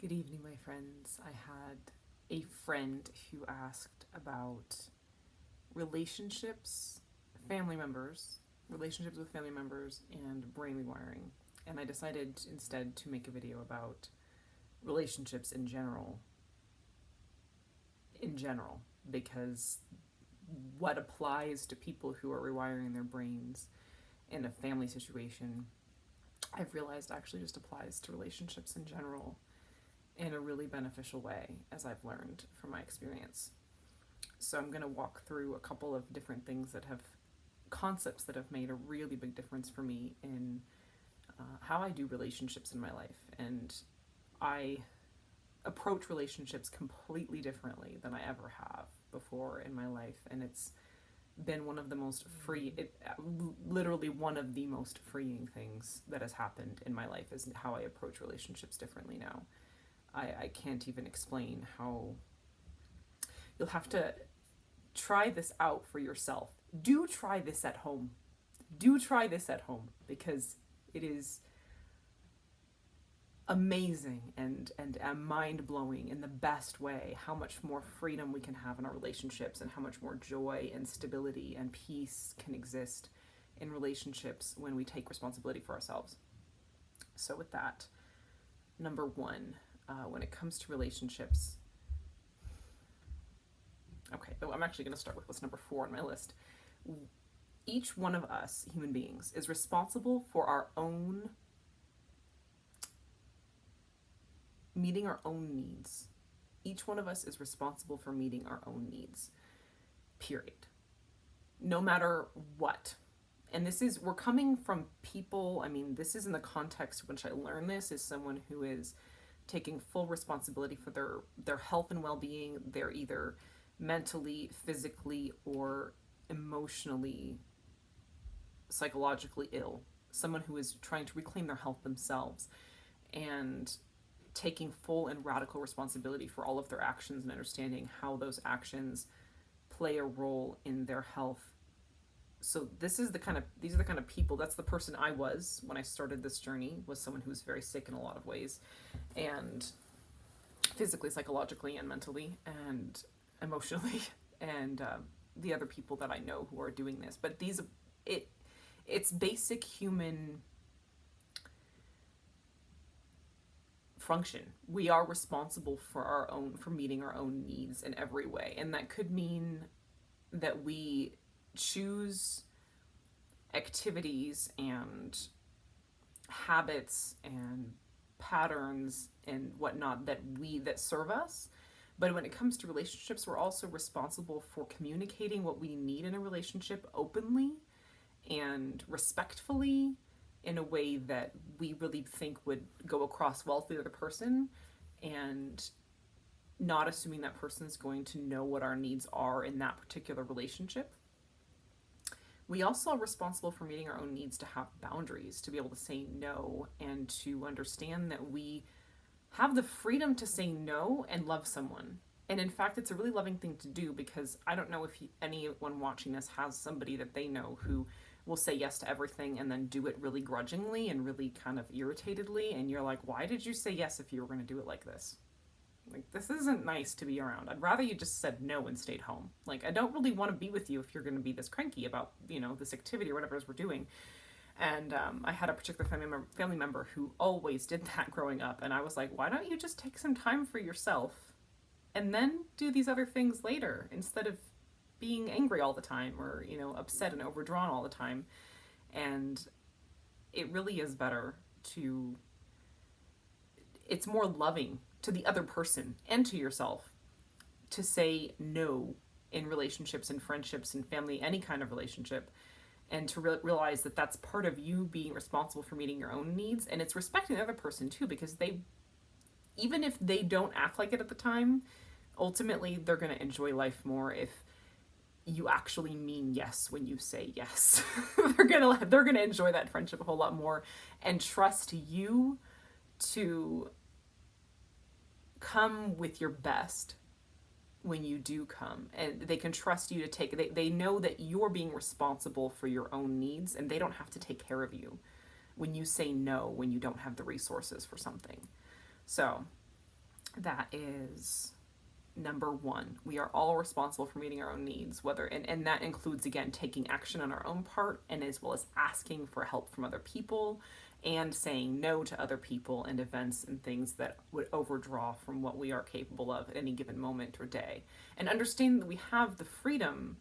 Good evening, my friends. I had a friend who asked about relationships, family members, relationships with family members, and brain rewiring. And I decided instead to make a video about relationships in general, because what applies to people who are rewiring their brains in a family situation, I've realized actually just applies to relationships in general in a really beneficial way, as I've learned from my experience. So I'm going to walk through a couple of different things that have concepts that have made a really big difference for me in how I do relationships in my life. And I approach relationships completely differently than I ever have before in my life. And it's been one of the most literally one of the most freeing things that has happened in my life is how I approach relationships differently now. I can't even explain how. You'll have to try this out for yourself. Do try this at home. Do try this at home because it is amazing and mind blowing in the best way how much more freedom we can have in our relationships and how much more joy and stability and peace can exist in relationships when we take responsibility for ourselves. So, with that, number one, when it comes to relationships, okay, I'm actually going to start with what's number 4 on my list. Each one of us, human beings, is responsible for our own meeting our own needs. Each one of us is responsible for meeting our own needs, period. No matter what. And we're coming from people, this is in the context in which I learned this, as someone who is taking full responsibility for their health and well-being. They're either mentally, physically, or emotionally, psychologically ill. Someone who is trying to reclaim their health themselves and taking full and radical responsibility for all of their actions and understanding how those actions play a role in their health. So these are the kind of people. That's the person I was when I started this journey, was someone who was very sick in a lot of ways, and physically, psychologically, and mentally, and emotionally, and the other people that I know who are doing this. But it's basic human function. We are responsible for meeting our own needs in every way, and that could mean that we choose activities and habits and patterns and whatnot that serve us. But when it comes to relationships, we're also responsible for communicating what we need in a relationship openly and respectfully, in a way that we really think would go across well for the other person, and not assuming that person's going to know what our needs are in that particular relationship. We also are responsible for meeting our own needs, to have boundaries, to be able to say no, and to understand that we have the freedom to say no and love someone. And in fact, it's a really loving thing to do, because I don't know if anyone watching this has somebody that they know who will say yes to everything and then do it really grudgingly and really kind of irritatedly. And you're like, why did you say yes if you were going to do it like this? Like, this isn't nice to be around. I'd rather you just said no and stayed home. Like, I don't really want to be with you if you're going to be this cranky about, this activity or whatever it is we're doing. And I had a particular family member who always did that growing up. And I was like, why don't you just take some time for yourself and then do these other things later, instead of being angry all the time, or, upset and overdrawn all the time. And it really is better it's more loving to the other person and to yourself to say no in relationships and friendships and family, any kind of relationship, and to realize that that's part of you being responsible for meeting your own needs. And it's respecting the other person too, because even if they don't act like it at the time, ultimately they're going to enjoy life more if you actually mean yes when you say yes. they're gonna enjoy that friendship a whole lot more and trust you to come with your best when you do come, and they can trust you to they know that you're being responsible for your own needs, and they don't have to take care of you when you say no, when you don't have the resources for something. So That is number one. We are all responsible for meeting our own needs, whether and that includes again taking action on our own part and as well as asking for help from other people and saying no to other people and events and things that would overdraw from what we are capable of at any given moment or day. And understanding that we have the freedom,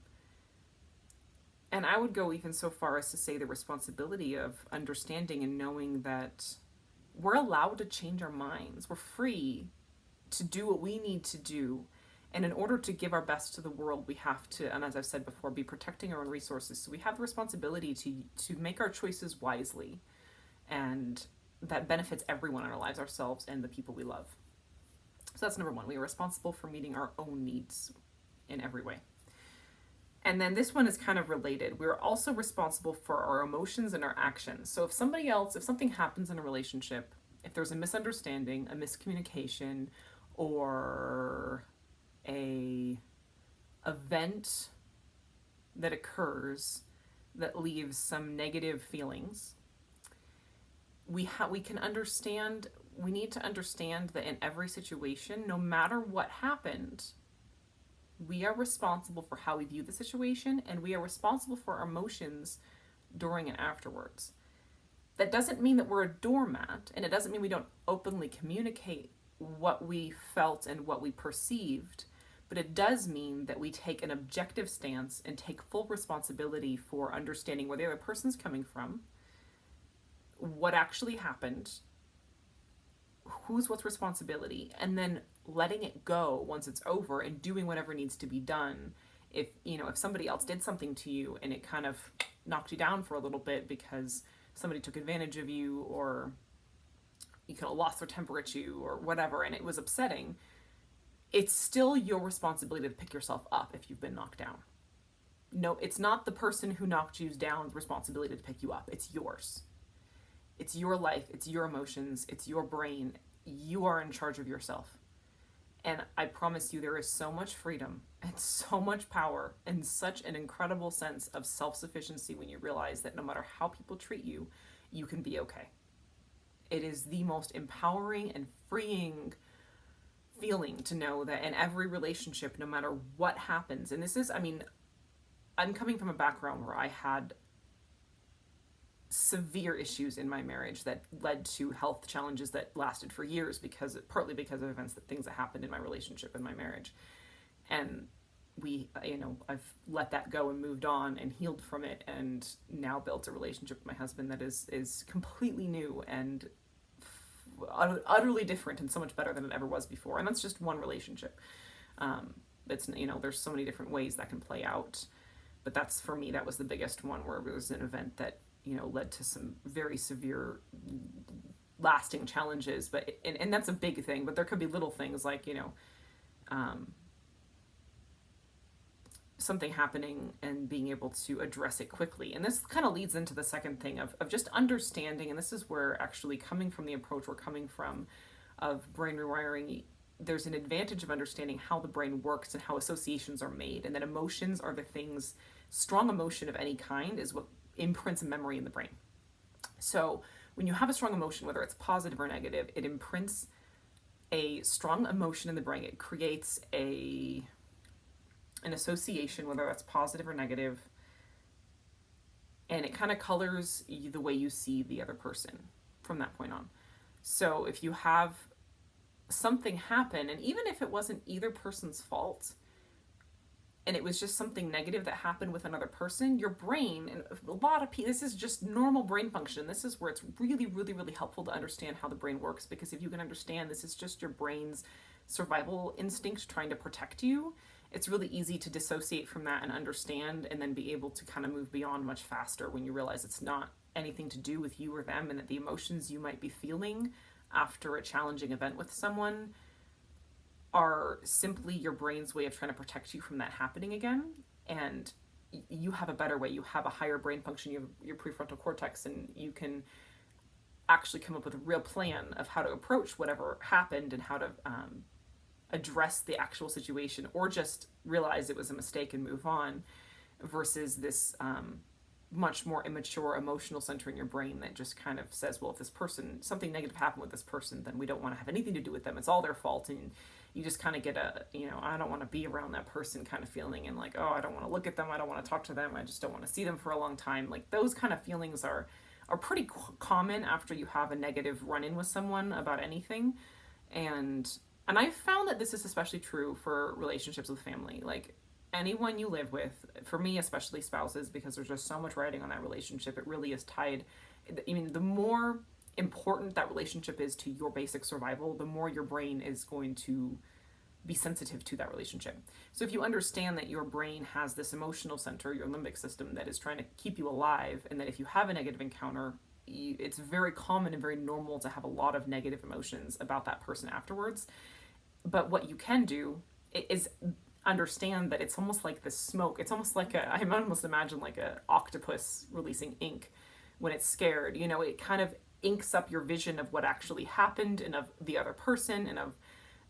and I would go even so far as to say the responsibility of understanding and knowing that we're allowed to change our minds. We're free to do what we need to do. And in order to give our best to the world, we have to, and as I've said before, be protecting our own resources. So we have the responsibility to make our choices wisely, and that benefits everyone in our lives, ourselves and the people we love. So that's number one. We are responsible for meeting our own needs in every way. And then this one is kind of related. We're also responsible for our emotions and our actions. So if something happens in a relationship, if there's a misunderstanding, a miscommunication, or a event that occurs that leaves some negative feelings, we need to understand that in every situation, no matter what happened, we are responsible for how we view the situation, and we are responsible for our emotions during and afterwards. That doesn't mean that we're a doormat, and it doesn't mean we don't openly communicate what we felt and what we perceived, but it does mean that we take an objective stance and take full responsibility for understanding where the other person's coming from, what actually happened, what's responsibility, and then letting it go once it's over and doing whatever needs to be done. If somebody else did something to you and it kind of knocked you down for a little bit because somebody took advantage of you, or you kind of lost their temper at you or whatever, and it was upsetting, it's still your responsibility to pick yourself up if you've been knocked down. No, it's not the person who knocked you down's responsibility to pick you up. It's yours. It's your life, it's your emotions, it's your brain. You are in charge of yourself. And I promise you, there is so much freedom and so much power and such an incredible sense of self-sufficiency when you realize that no matter how people treat you, you can be okay. It is the most empowering and freeing feeling to know that in every relationship, no matter what happens, and I'm coming from a background where I had severe issues in my marriage that led to health challenges that lasted for years partly because of things that happened in my relationship and my marriage. And I've let that go and moved on and healed from it, and now built a relationship with my husband that is completely new and utterly different and so much better than it ever was before. And that's just one relationship. There's so many different ways that can play out, but that's, for me, that was the biggest one, where it was an event that led to some very severe lasting challenges. But and that's a big thing, but there could be little things like something happening and being able to address it quickly. And this kind of leads into the second thing of just understanding, and this is where actually coming from the approach we're coming from of brain rewiring, there's an advantage of understanding how the brain works and how associations are made, and that emotions are the things. Strong emotion of any kind is what imprints a memory in the brain. So when you have a strong emotion, whether it's positive or negative, it imprints a strong emotion in the brain. It creates an association, whether that's positive or negative, and it kind of colors the way you see the other person from that point on. So if you have something happen, and even if it wasn't either person's fault, and it was just something negative that happened with another person, your brain, and a lot of people, this is just normal brain function. This is where it's really, really, really helpful to understand how the brain works, because if you can understand this is just your brain's survival instinct trying to protect you, it's really easy to dissociate from that and understand, and then be able to kind of move beyond much faster when you realize it's not anything to do with you or them, and that the emotions you might be feeling after a challenging event with someone are simply your brain's way of trying to protect you from that happening again. And you have a better way. You have a higher brain function. You have your prefrontal cortex, and you can actually come up with a real plan of how to approach whatever happened and how to address the actual situation, or just realize it was a mistake and move on, versus this much more immature emotional center in your brain that just kind of says, well, if this person, something negative happened with this person, then we don't want to have anything to do with them. It's all their fault. And you just kind of get a, I don't want to be around that person kind of feeling, and like, oh, I don't want to look at them. I don't want to talk to them. I just don't want to see them for a long time. Like those kind of feelings are pretty common after you have a negative run-in with someone about anything. And I've found that this is especially true for relationships with family. Like anyone you live with, for me, especially spouses, because there's just so much riding on that relationship. It really is tied. I mean, the more important that relationship is to your basic survival, the more your brain is going to be sensitive to that relationship. So if you understand that your brain has this emotional center, your limbic system, that is trying to keep you alive, and that if you have a negative encounter, it's very common and very normal to have a lot of negative emotions about that person afterwards. But what you can do is understand that it's almost like the smoke. It's almost like I almost imagine like a octopus releasing ink when it's scared. It kind of inks up your vision of what actually happened and of the other person and of,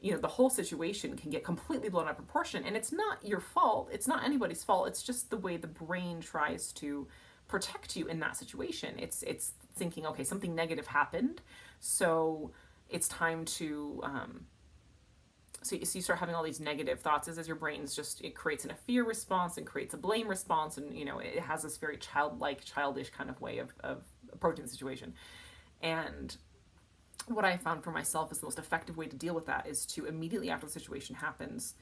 the whole situation can get completely blown out of proportion. And it's not your fault. It's not anybody's fault. It's just the way the brain tries to protect you in that situation. It's thinking, okay, something negative happened, so it's time to so you start having all these negative thoughts as your brain's it creates a fear response and creates a blame response, and it has this very childish kind of way of approaching the situation. And what I found for myself is the most effective way to deal with that is to immediately after the situation happens,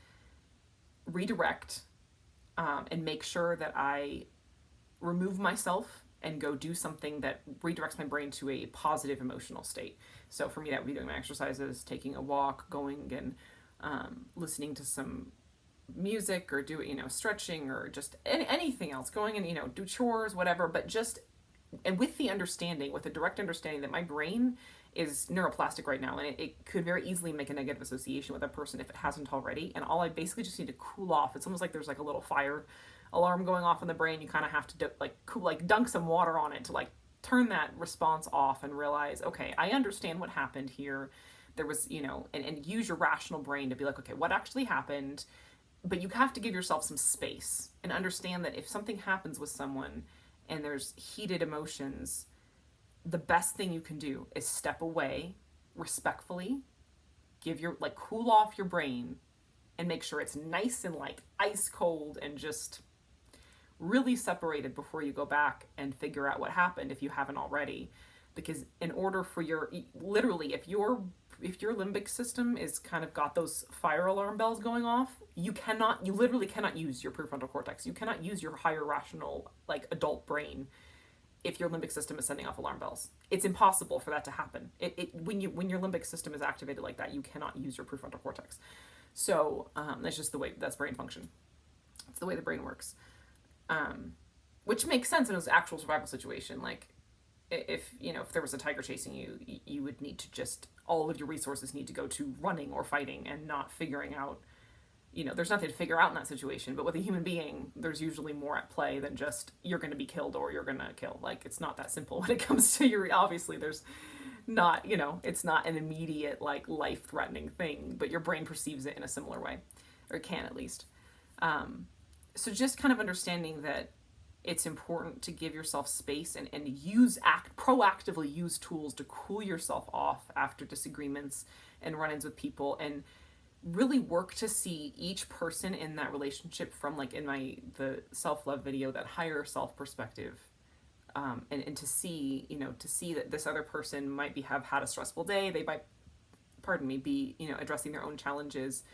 redirect and make sure that I remove myself and go do something that redirects my brain to a positive emotional state. So for me, that would be doing my exercises, taking a walk, going and listening to some music, or do stretching, or just anything else, going and do chores, whatever. But just, and with the understanding, with the direct understanding that my brain is neuroplastic right now, and it could very easily make a negative association with a person if it hasn't already. And all I basically just need to cool off. It's almost like there's like a little fire alarm going off in the brain. You kind of have to dunk some water on it to turn that response off and realize, okay, I understand what happened here. There was, and use your rational brain to be like, okay, what actually happened? But you have to give yourself some space and understand that if something happens with someone and there's heated emotions, the best thing you can do is step away respectfully, cool off your brain, and make sure it's nice and ice cold and just really separated before you go back and figure out what happened if you haven't already. Because in order for literally, if your limbic system is kind of got those fire alarm bells going off, you literally cannot use your prefrontal cortex. You cannot use your higher rational, adult brain if your limbic system is sending off alarm bells. It's impossible for that to happen. When your limbic system is activated like that, you cannot use your prefrontal cortex. So that's just the way that's brain function. It's the way the brain works. Which makes sense in an actual survival situation. If there was a tiger chasing you, you would need to all of your resources need to go to running or fighting and not figuring out, there's nothing to figure out in that situation. But with a human being, there's usually more at play than just you're going to be killed or you're going to kill. It's not that simple when it comes to obviously there's not, it's not an immediate life-threatening thing, but your brain perceives it in a similar way, or it can at least. So just kind of understanding that it's important to give yourself space and proactively use tools to cool yourself off after disagreements and run-ins with people, and really work to see each person in that relationship from in the self-love video, that higher self perspective, and to see that this other person might have had a stressful day. They might, be addressing their own challenges,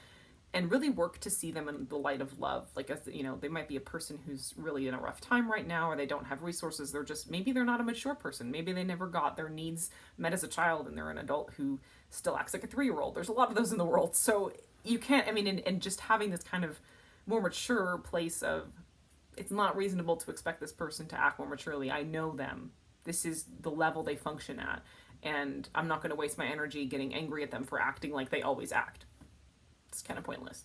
and really work to see them in the light of love. They might be a person who's really in a rough time right now, or they don't have resources. Maybe they're not a mature person. Maybe they never got their needs met as a child, and they're an adult who still acts like a 3-year-old. There's a lot of those in the world. So you can't, and just having this kind of more mature place of, it's not reasonable to expect this person to act more maturely. I know them. This is the level they function at. And I'm not going to waste my energy getting angry at them for acting like they always act. It's kind of pointless.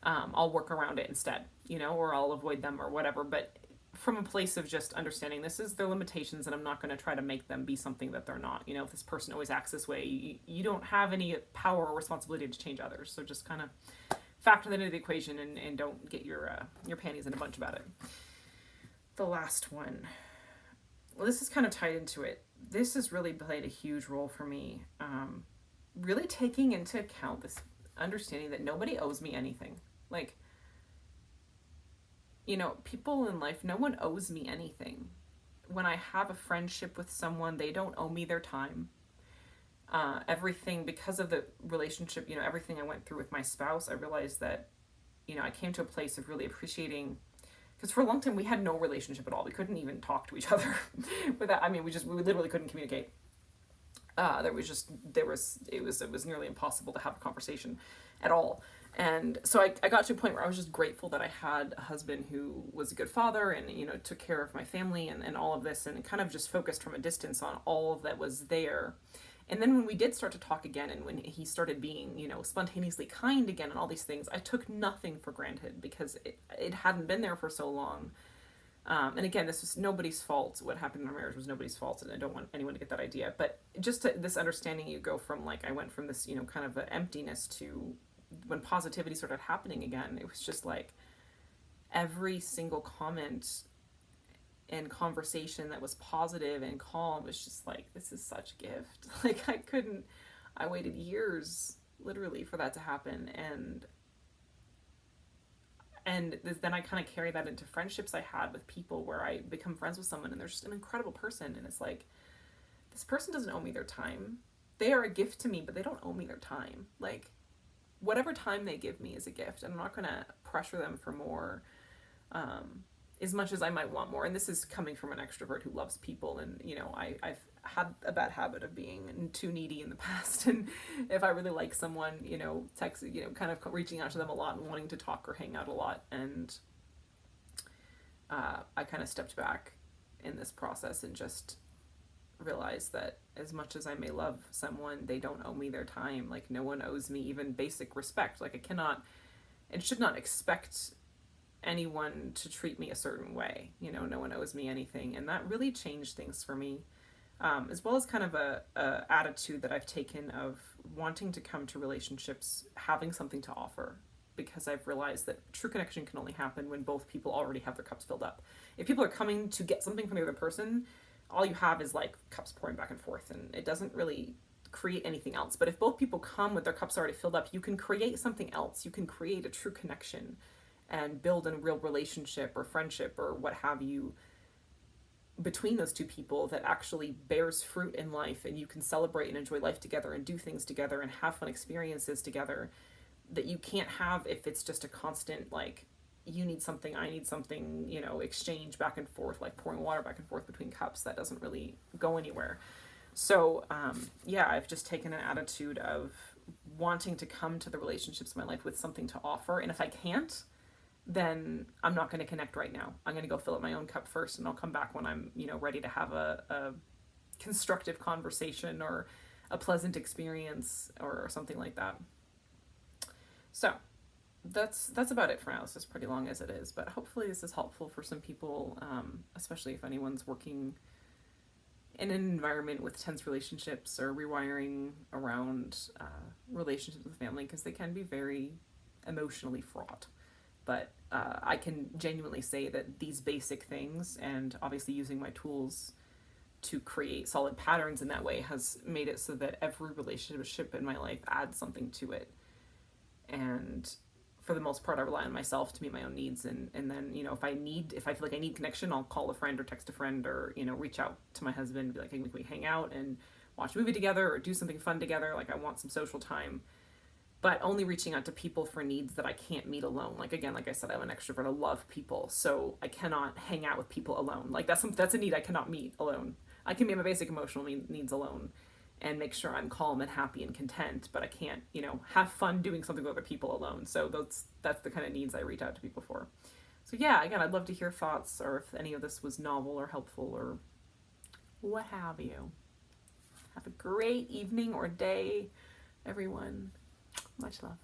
I'll work around it instead, or I'll avoid them or whatever. But from a place of just understanding this is their limitations, and I'm not going to try to make them be something that they're not. If this person always acts this way, you don't have any power or responsibility to change others. So just kind of factor that into the equation, and don't get your panties in a bunch about it. The last one. well, this is kind of tied into it. This has really played a huge role for me. Really taking into account this understanding that nobody owes me anything. Like, people in life, no one owes me anything. When I have a friendship with someone, they don't owe me their time. Everything, because of the relationship, everything I went through with my spouse, I realized that, I came to a place of really appreciating, because for a long time we had no relationship at all. We couldn't even talk to each other without, we literally couldn't communicate. It was nearly impossible to have a conversation at all. And so I got to a point where I was just grateful that I had a husband who was a good father and, took care of my family and all of this, and kind of just focused from a distance on all that was there. And then when we did start to talk again, and when he started being, spontaneously kind again and all these things, I took nothing for granted because it hadn't been there for so long. And again, this was nobody's fault. What happened in our marriage was nobody's fault, and I don't want anyone to get that idea. But just this understanding, you go from I went from this, kind of an emptiness to when positivity started happening again, it was just like every single comment and conversation that was positive and calm was just like, this is such a gift. I waited years literally for that to happen. And then I kind of carry that into friendships I had with people where I become friends with someone and they're just an incredible person. And it's like, this person doesn't owe me their time. They are a gift to me, but they don't owe me their time. Whatever time they give me is a gift. And I'm not going to pressure them for more, as much as I might want more. And this is coming from an extrovert who loves people. And, I've had a bad habit of being too needy in the past. And if I really like someone, text, kind of reaching out to them a lot and wanting to talk or hang out a lot. And I kind of stepped back in this process and just realized that as much as I may love someone, they don't owe me their time. No one owes me even basic respect. I cannot and should not expect anyone to treat me a certain way. No one owes me anything. And that really changed things for me. As well as kind of a attitude that I've taken of wanting to come to relationships having something to offer, because I've realized that true connection can only happen when both people already have their cups filled up. If people are coming to get something from the other person, all you have is cups pouring back and forth, and it doesn't really create anything else. But if both people come with their cups already filled up, you can create something else. You can create a true connection and build a real relationship or friendship or what have you between those two people that actually bears fruit in life, and you can celebrate and enjoy life together and do things together and have fun experiences together that you can't have if it's just a constant you need something, I need something, exchange back and forth, pouring water back and forth between cups. That doesn't really go anywhere. So I've just taken an attitude of wanting to come to the relationships in my life with something to offer, and if I can't, then I'm not going to connect right now. I'm going to go fill up my own cup first, and I'll come back when I'm, ready to have a constructive conversation or a pleasant experience or something like that. So that's about it for now. This is pretty long as it is, but hopefully this is helpful for some people, especially if anyone's working in an environment with tense relationships or rewiring around relationships with family, because they can be very emotionally fraught. But I can genuinely say that these basic things, and obviously using my tools to create solid patterns in that way, has made it so that every relationship in my life adds something to it. And for the most part, I rely on myself to meet my own needs. And then, if I feel like I need connection, I'll call a friend or text a friend or, reach out to my husband and be like, hey, can we hang out and watch a movie together or do something fun together? I want some social time. But only reaching out to people for needs that I can't meet alone. Again, like I said, I'm an extrovert. I love people. So I cannot hang out with people alone. That's a need I cannot meet alone. I can meet my basic emotional needs alone and make sure I'm calm and happy and content. But I can't, have fun doing something with other people alone. So that's the kind of needs I reach out to people for. So yeah, again, I'd love to hear thoughts, or if any of this was novel or helpful or what have you. Have a great evening or day, everyone. Much love.